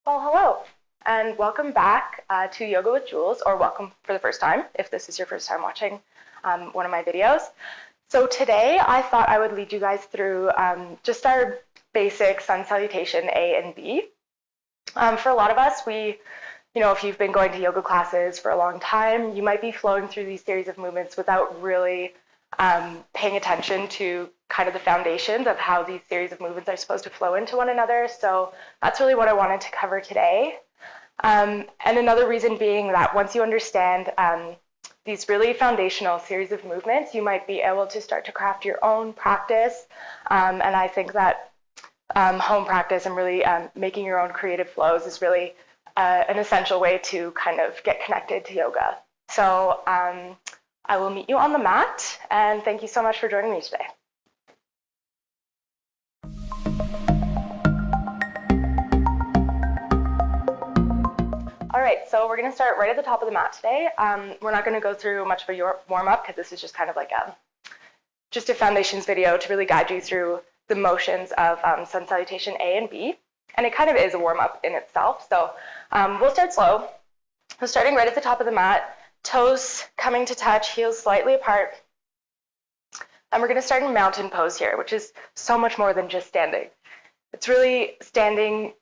Well, hello, and welcome back to Yoga with Jules, or welcome for the first time if this is your first time watching one of my videos. So today I thought I would lead you guys through just our basic sun salutation A and B. For a lot of us, if you've been going to yoga classes for a long time, you might be flowing through these series of movements without really paying attention to kind of the foundations of how these series of movements are supposed to flow into one another. So that's really what I wanted to cover today. And another reason being that once you understand these really foundational series of movements, you might be able to start to craft your own practice. And I think that home practice and really making your own creative flows is really an essential way to kind of get connected to yoga. So I will meet you on the mat, and thank you so much for joining me today. All right, so we're going to start right at the top of the mat today. We're not going to go through much of a warm-up because this is just kind of like just a foundations video to really guide you through the motions of sun salutation A and B. And it kind of is a warm-up in itself. So we'll start slow. So starting right at the top of the mat, toes coming to touch, heels slightly apart. And we're going to start in mountain pose here, which is so much more than just standing. It's really standing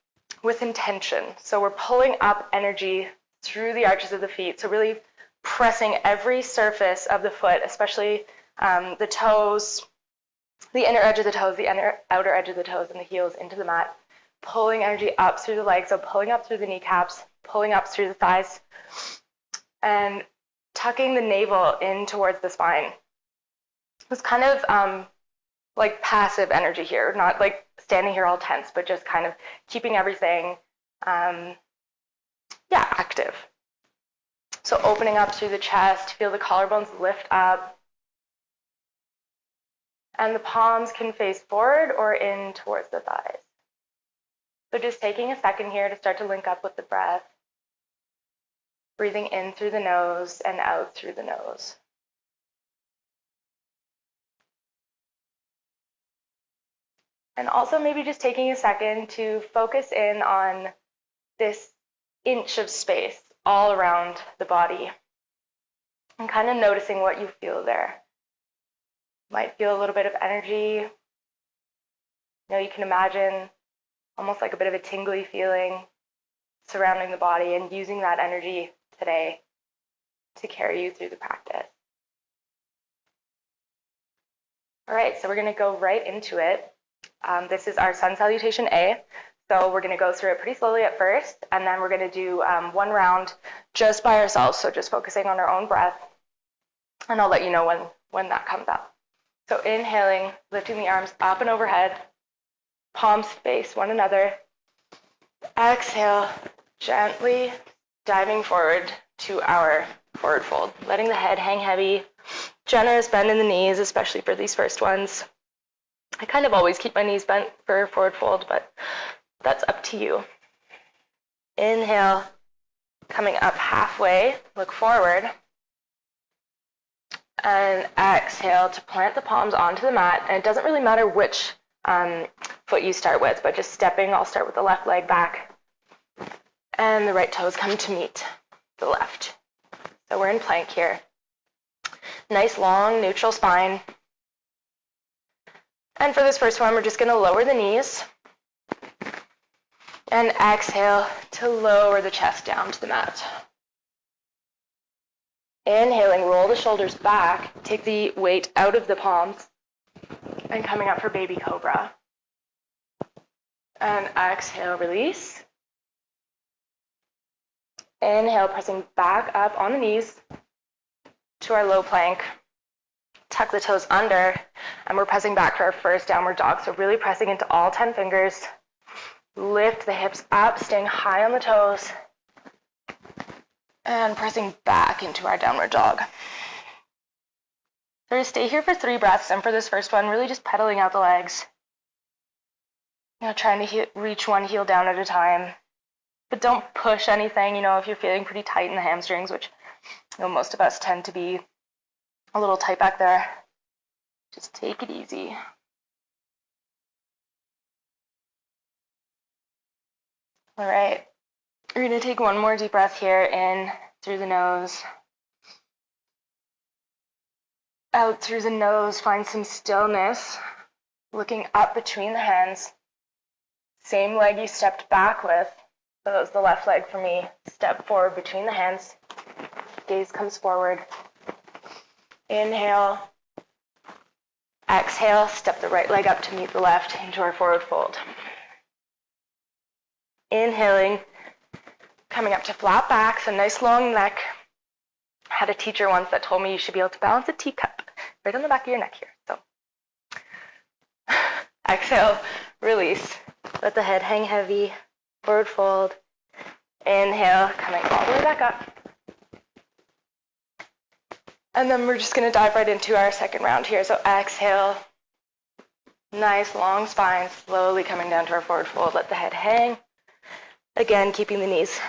with intention. So we're pulling up energy through the arches of the feet. So really pressing every surface of the foot, especially the toes, the inner edge of the toes, the outer edge of the toes, and the heels into the mat. Pulling energy up through the legs, so pulling up through the kneecaps, pulling up through the thighs, and tucking the navel in towards the spine. It's kind of like passive energy here, not like standing here all tense, but just kind of keeping everything, active. So opening up through the chest, feel the collarbones lift up. And the palms can face forward or in towards the thighs. So just taking a second here to start to link up with the breath. Breathing in through the nose and out through the nose. And also maybe just taking a second to focus in on this inch of space all around the body. And kind of noticing what you feel there. Might feel a little bit of energy. You can imagine almost like a bit of a tingly feeling surrounding the body and using that energy today to carry you through the practice. All right, so we're going to go right into it. This is our sun salutation A. So we're going to go through it pretty slowly at first, and then we're going to do one round just by ourselves, so just focusing on our own breath. And I'll let you know when that comes up. So inhaling, lifting the arms up and overhead, palms face one another. Exhale, gently diving forward to our forward fold, letting the head hang heavy, generous bend in the knees, especially for these first ones. I kind of always keep my knees bent for forward fold, but that's up to you. Inhale, coming up halfway, look forward. And exhale to plant the palms onto the mat. And it doesn't really matter which foot you start with, but just stepping, I'll start with the left leg back. And the right toes come to meet the left. So we're in plank here. Nice long neutral spine. And for this first one, we're just going to lower the knees. And exhale to lower the chest down to the mat. Inhaling, roll the shoulders back, take the weight out of the palms, and coming up for baby cobra. And exhale, release. Inhale, pressing back up on the knees to our low plank. Tuck the toes under, and we're pressing back for our first downward dog. So really pressing into all 10 fingers. Lift the hips up, staying high on the toes. And pressing back into our downward dog. So just stay here for 3 breaths, and for this first one, really just pedaling out the legs. Trying to reach one heel down at a time. But don't push anything, if you're feeling pretty tight in the hamstrings, which most of us tend to be a little tight back there. Just take it easy. All right, we're gonna take one more deep breath here, in through the nose, out through the nose. Find some stillness, looking up between the hands. Same leg you stepped back with, so that was the left leg for me. Step forward between the hands, gaze comes forward. Inhale, exhale, step the right leg up to meet the left into our forward fold. Inhaling, coming up to flat back, so nice long neck. I had a teacher once that told me you should be able to balance a teacup right on the back of your neck here. So exhale, release. Let the head hang heavy, forward fold. Inhale, coming all the way back up. And then we're just gonna dive right into our second round here. So exhale, nice long spine, slowly coming down to our forward fold. Let the head hang. Again, keeping the knees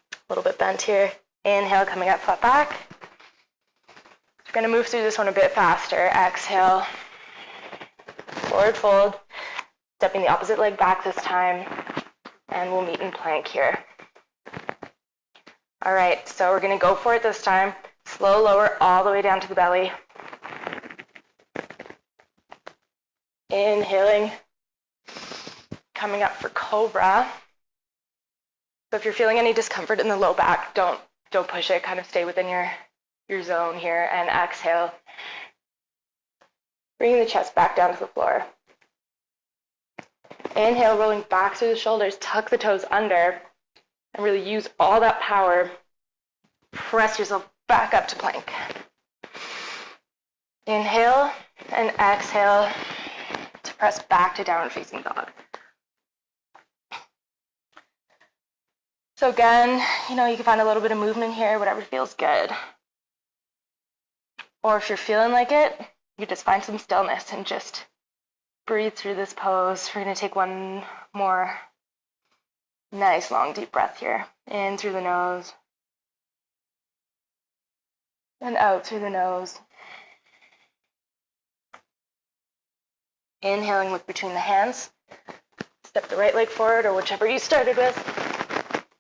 a little bit bent here. Inhale, coming up, flat back. We're gonna move through this one a bit faster. Exhale, forward fold. Stepping the opposite leg back this time, and we'll meet in plank here. All right, so we're gonna go for it this time. Slow lower all the way down to the belly. Inhaling, coming up for cobra. So if you're feeling any discomfort in the low back, don't push it, kind of stay within your zone here, and exhale. Bringing the chest back down to the floor. Inhale, rolling back through the shoulders, tuck the toes under, and really use all that power. Press yourself back up to plank. Inhale and exhale to press back to downward facing dog. So again, you can find a little bit of movement here, whatever feels good. Or if you're feeling like it, you just find some stillness and just breathe through this pose. We're gonna take one more nice long deep breath here. In through the nose. And out through the nose. Inhaling, look between the hands. Step the right leg forward, or whichever you started with.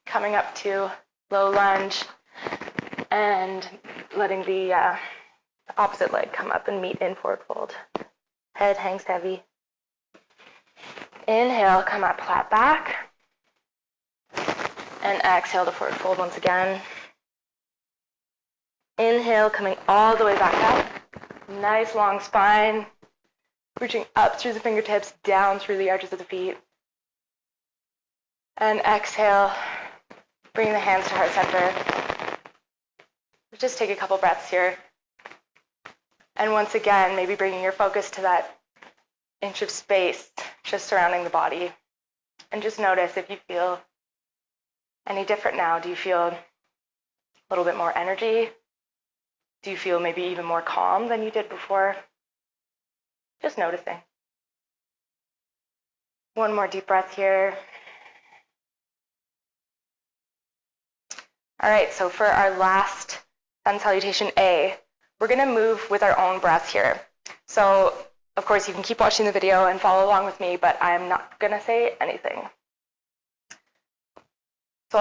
Coming up to low lunge, and letting the opposite leg come up and meet in forward fold. Head hangs heavy. Inhale, come up flat back. And exhale to forward fold once again. Inhale, coming all the way back up. Nice long spine. Reaching up through the fingertips, down through the arches of the feet. And exhale, bring the hands to heart center. Just take a couple breaths here. And once again, maybe bringing your focus to that inch of space just surrounding the body. And just notice if you feel any different now. Do you feel a little bit more energy? Do you feel maybe even more calm than you did before? Just noticing. One more deep breath here. All right, so for our last sun salutation A, we're gonna move with our own breath here. So, of course, you can keep watching the video and follow along with me, but I'm not gonna say anything. So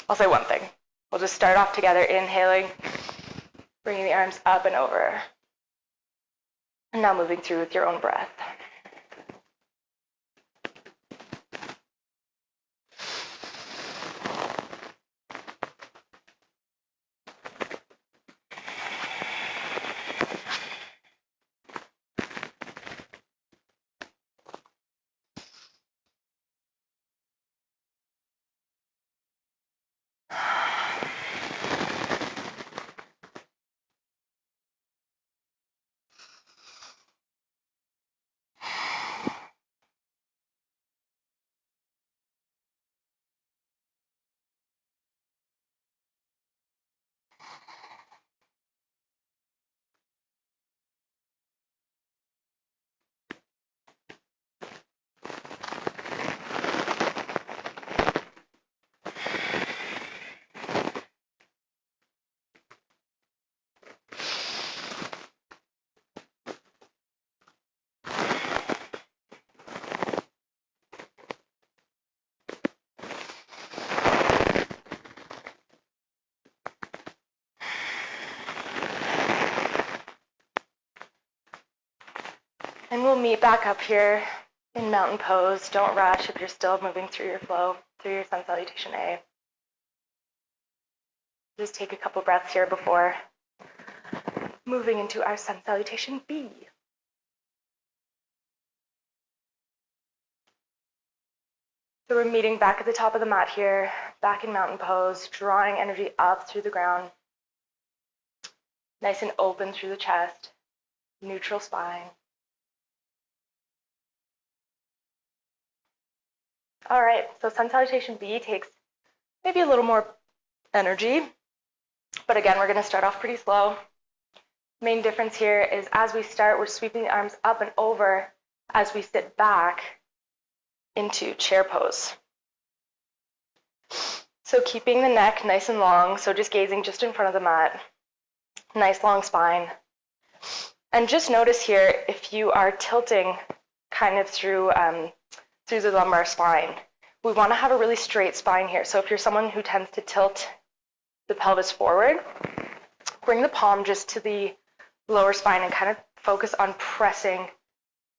I'll say one thing. We'll just start off together, inhaling, bringing the arms up and over. And now moving through with your own breath. And we'll meet back up here in mountain pose. Don't rush if you're still moving through your flow, through your sun salutation A. Just take a couple breaths here before moving into our sun salutation B. So we're meeting back at the top of the mat here, back in mountain pose, drawing energy up through the ground. Nice and open through the chest, neutral spine. All right, so sun salutation B takes maybe a little more energy, but again, we're gonna start off pretty slow. Main difference here is as we start, we're sweeping the arms up and over as we sit back into chair pose. So keeping the neck nice and long, so just gazing just in front of the mat, nice long spine. And just notice here, if you are tilting kind of through the lumbar spine, we want to have a really straight spine here. So if you're someone who tends to tilt the pelvis forward, bring the palm just to the lower spine and kind of focus on pressing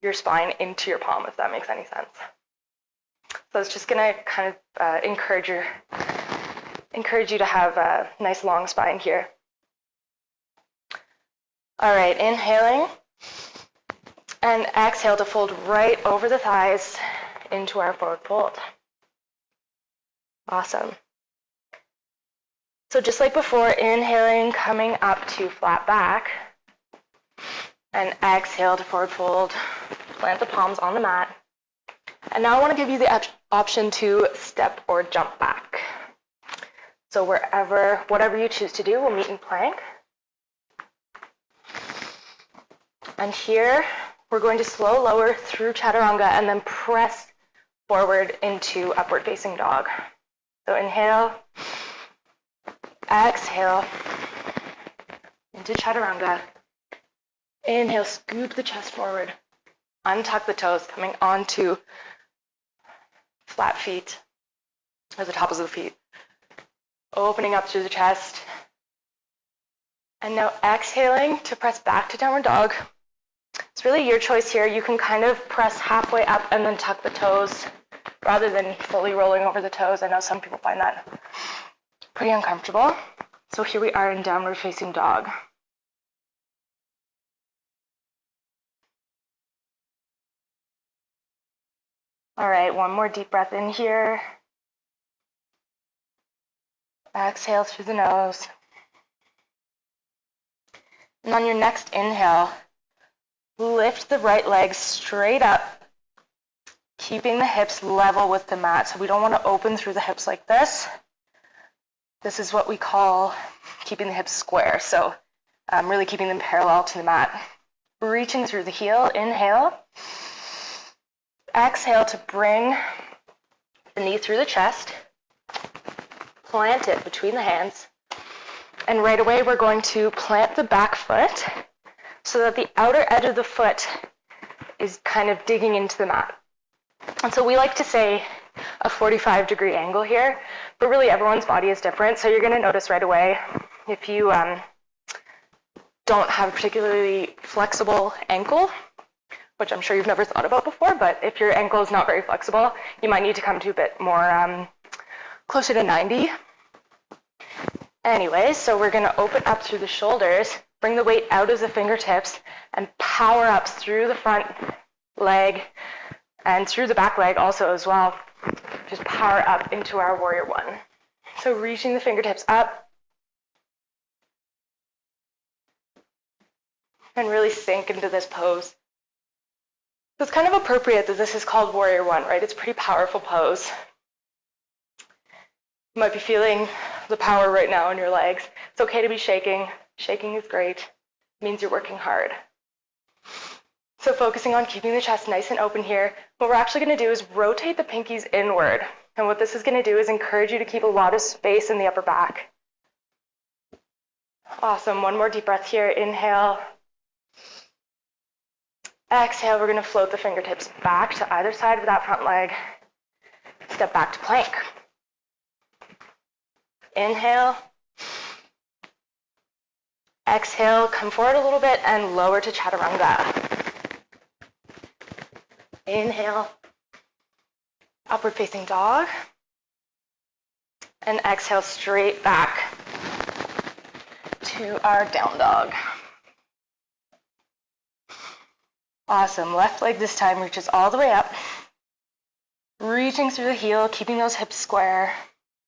your spine into your palm, if that makes any sense. So it's just going to kind of encourage you to have a nice long spine here. All right, inhaling and exhale to fold right over the thighs into our forward fold. Awesome. So just like before, inhaling, coming up to flat back, and exhale to forward fold. Plant the palms on the mat. And now I want to give you the option to step or jump back. So whatever you choose to do, we'll meet in plank. And here, we're going to slow lower through chaturanga and then press forward into upward facing dog. So inhale, exhale into chaturanga. Inhale, scoop the chest forward. Untuck the toes, coming onto flat feet, or the tops of the feet. Opening up through the chest. And now exhaling to press back to downward dog. It's really your choice here. You can kind of press halfway up and then tuck the toes rather than fully rolling over the toes. I know some people find that pretty uncomfortable. So here we are in downward facing dog. All right, one more deep breath in here. Exhale through the nose. And on your next inhale, lift the right leg straight up, keeping the hips level with the mat. So we don't want to open through the hips like this. This is what we call keeping the hips square. So really keeping them parallel to the mat. Reaching through the heel, inhale. Exhale to bring the knee through the chest. Plant it between the hands. And right away, we're going to plant the back foot so that the outer edge of the foot is kind of digging into the mat. And so we like to say a 45-degree angle here, but really everyone's body is different. So you're going to notice right away if you don't have a particularly flexible ankle, which I'm sure you've never thought about before, but if your ankle is not very flexible, you might need to come to a bit more closer to 90. Anyway, so we're going to open up through the shoulders, bring the weight out of the fingertips, and power up through the front leg and through the back leg also as well. Just power up into our warrior one. So reaching the fingertips up and really sink into this pose. So it's kind of appropriate that this is called warrior one, right? It's a pretty powerful pose. You might be feeling the power right now in your legs. It's okay to be shaking. Shaking is great. It means you're working hard. So focusing on keeping the chest nice and open here. What we're actually going to do is rotate the pinkies inward. And what this is going to do is encourage you to keep a lot of space in the upper back. Awesome. One more deep breath here. Inhale. Exhale. We're going to float the fingertips back to either side of that front leg. Step back to plank. Inhale. Exhale, come forward a little bit and lower to chaturanga. Inhale, upward facing dog. And exhale straight back to our down dog. Awesome. Left leg this time reaches all the way up. Reaching through the heel, keeping those hips square.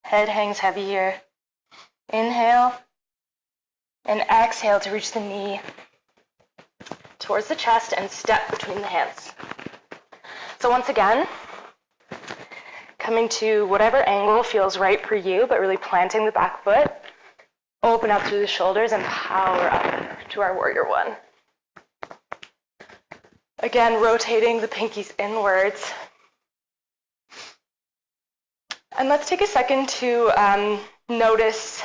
Head hangs heavy here. Inhale. And exhale to reach the knee towards the chest and step between the hands. So once again, coming to whatever angle feels right for you, but really planting the back foot. Open up through the shoulders and power up to our warrior one. Again, rotating the pinkies inwards. And let's take a second to notice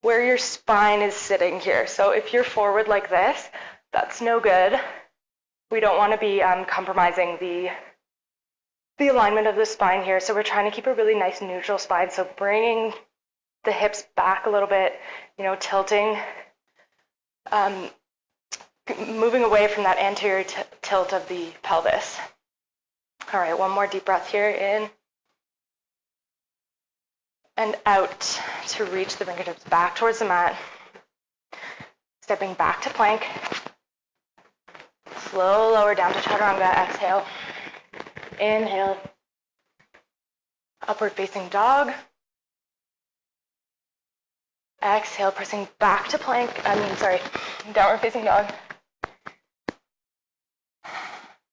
where your spine is sitting here. So if you're forward like this, that's no good. We don't want to be compromising the alignment of the spine here. So we're trying to keep a really nice neutral spine. So bringing the hips back a little bit, tilting, moving away from that anterior tilt of the pelvis. All right, one more deep breath here, in and out to reach the fingertips back towards the mat. Stepping back to plank. Slow lower down to chaturanga, exhale. Inhale, upward facing dog. Exhale, pressing back to plank, downward facing dog.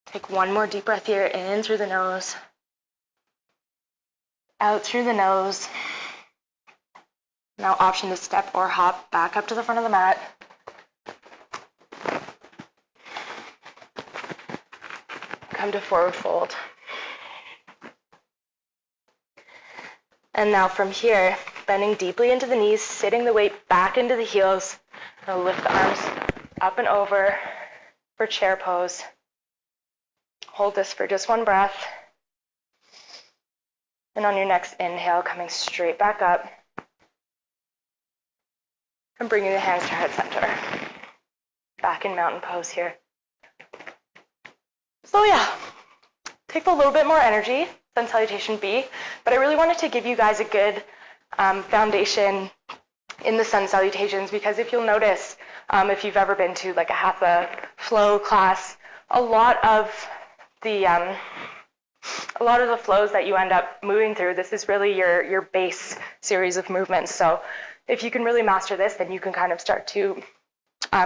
Take one more deep breath here, in through the nose, out through the nose. Now option to step or hop back up to the front of the mat. Come to forward fold. And now from here, bending deeply into the knees, sitting the weight back into the heels. I'll lift the arms up and over for chair pose. Hold this for just one breath. And on your next inhale, coming straight back up. And bringing the hands to heart center. Back in mountain pose here. So yeah, take a little bit more energy, Sun Salutation B, but I really wanted to give you guys a good foundation in the Sun Salutations, because if you'll notice, if you've ever been to like a Hatha flow class, a lot of the flows that you end up moving through, this is really your base series of movements. So if you can really master this, then you can kind of start to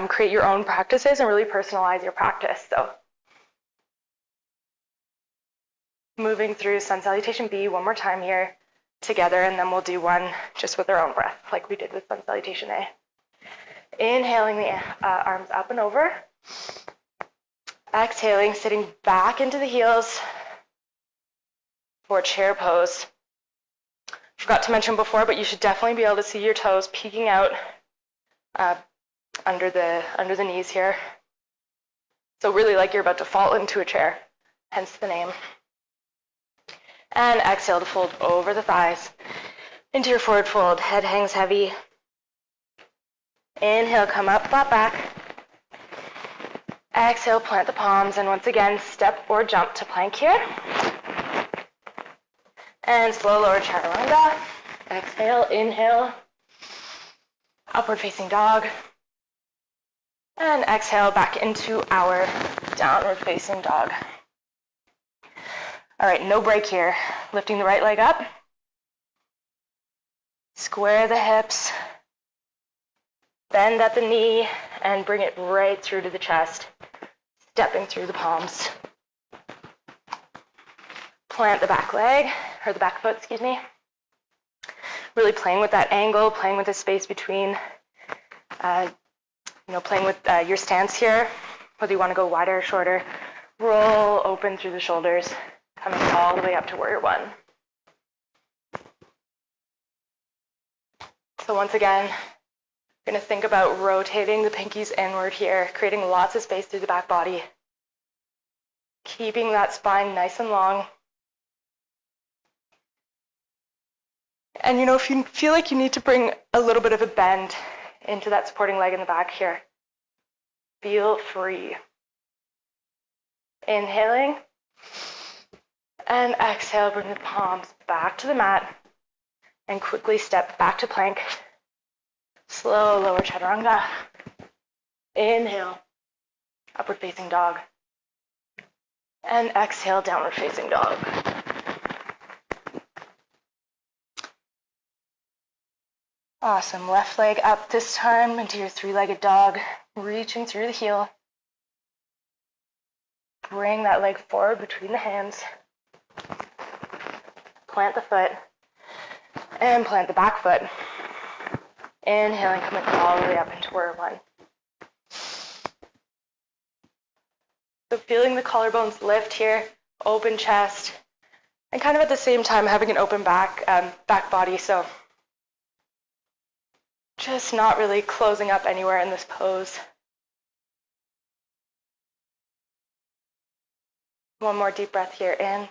create your own practices and really personalize your practice. So moving through Sun Salutation B one more time here together, and then we'll do one just with our own breath, like we did with Sun Salutation A. Inhaling the arms up and over. Exhaling, sitting back into the heels for chair pose. Forgot to mention before, but you should definitely be able to see your toes peeking out under the knees here. So really like you're about to fall into a chair, hence the name. And exhale to fold over the thighs into your forward fold. Head hangs heavy. Inhale, come up, flat back. Exhale, plant the palms, and once again, step or jump to plank here. And slow lower chaturanga. Exhale, inhale, upward facing dog. And exhale back into our downward facing dog. All right, no break here. Lifting the right leg up. Square the hips. Bend at the knee and bring it right through to the chest. Stepping through the palms. Plant the back leg, or the back foot, excuse me. Really playing with that angle, playing with the space between, playing with your stance here, whether you want to go wider or shorter. Roll open through the shoulders, coming all the way up to warrior one. So once again, we're going to think about rotating the pinkies inward here, creating lots of space through the back body. Keeping that spine nice and long. And if you feel like you need to bring a little bit of a bend into that supporting leg in the back here, feel free. Inhaling And exhale, bring the palms back to the mat and quickly step back to plank. Slow lower chaturanga. Inhale, upward facing dog. And exhale, downward facing dog. Awesome. Left leg up this time into your three-legged dog, reaching through the heel. Bring that leg forward between the hands. Plant the foot and plant the back foot. Inhaling, coming all the way up into warrior one. So feeling the collarbones lift here, open chest, and kind of at the same time having an open back body. So just not really closing up anywhere in this pose. One more deep breath here in.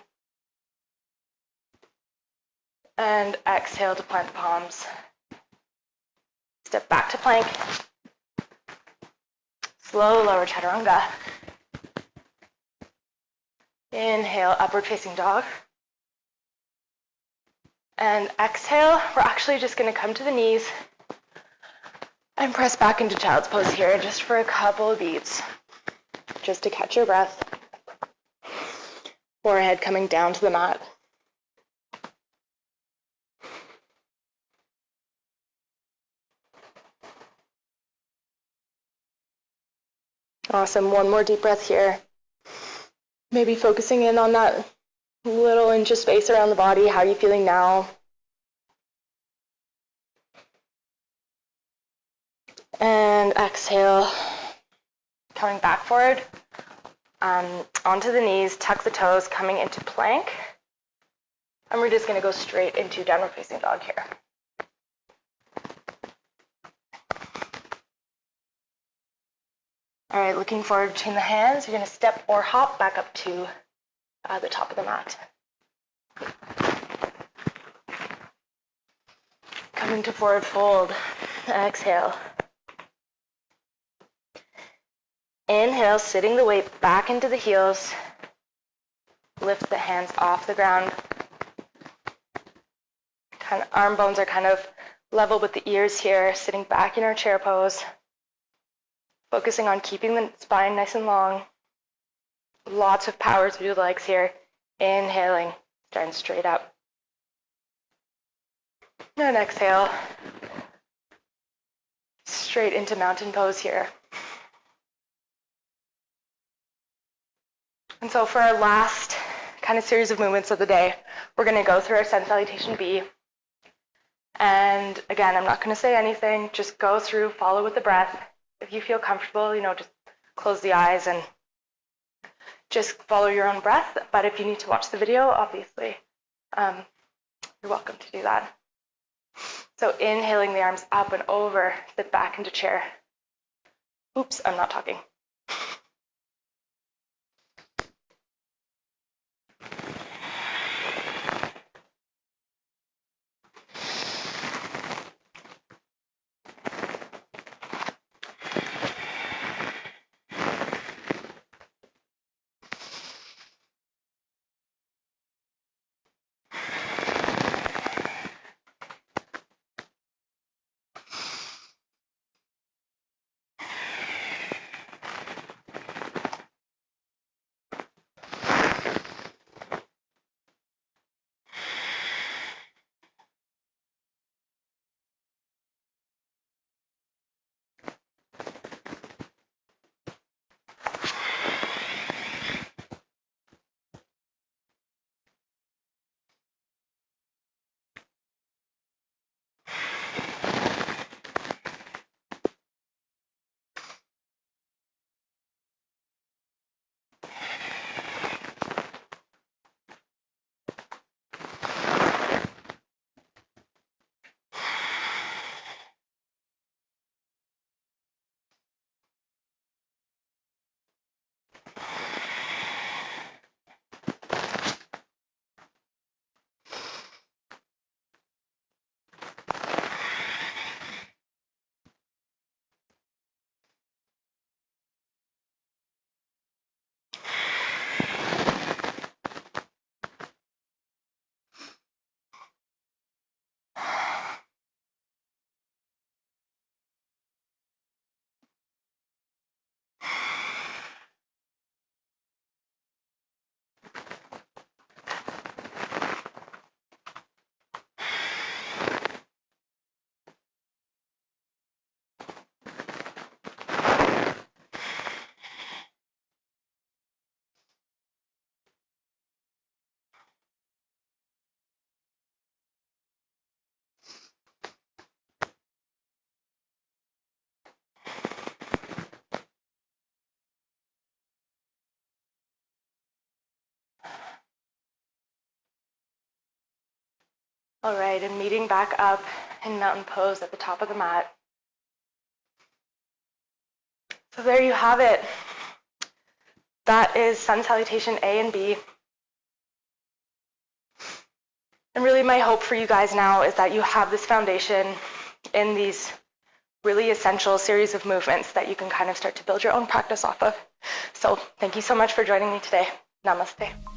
And exhale to plant the palms. Step back to plank. Slow lower chaturanga. Inhale, upward facing dog. And exhale, we're actually just going to come to the knees and press back into child's pose here just for a couple of beats, just to catch your breath. Forehead coming down to the mat. Awesome, one more deep breath here. Maybe focusing in on that little inch of space around the body. How are you feeling now? And exhale, coming back forward, onto the knees, tuck the toes, coming into plank. And we're just going to go straight into downward facing dog here. All right, looking forward between the hands. You're going to step or hop back up to the top of the mat. Coming to forward fold. Exhale. Inhale, sitting the weight back into the heels. Lift the hands off the ground. Arm bones are kind of level with the ears here, sitting back in our chair pose. Focusing on keeping the spine nice and long. Lots of power through the legs here. Inhaling, starting straight up. And exhale. Straight into mountain pose here. And so for our last kind of series of movements of the day, we're going to go through our Sun Salutation B. And again, I'm not going to say anything. Just go through, follow with the breath. If you feel comfortable, just close the eyes and just follow your own breath. But if you need to watch the video, obviously, you're welcome to do that. So inhaling the arms up and over, sit back into chair. Oops, I'm not talking. All right, and meeting back up in mountain pose at the top of the mat. So there you have it. That is sun salutation A and B. And really my hope for you guys now is that you have this foundation in these really essential series of movements that you can kind of start to build your own practice off of. So thank you so much for joining me today. Namaste.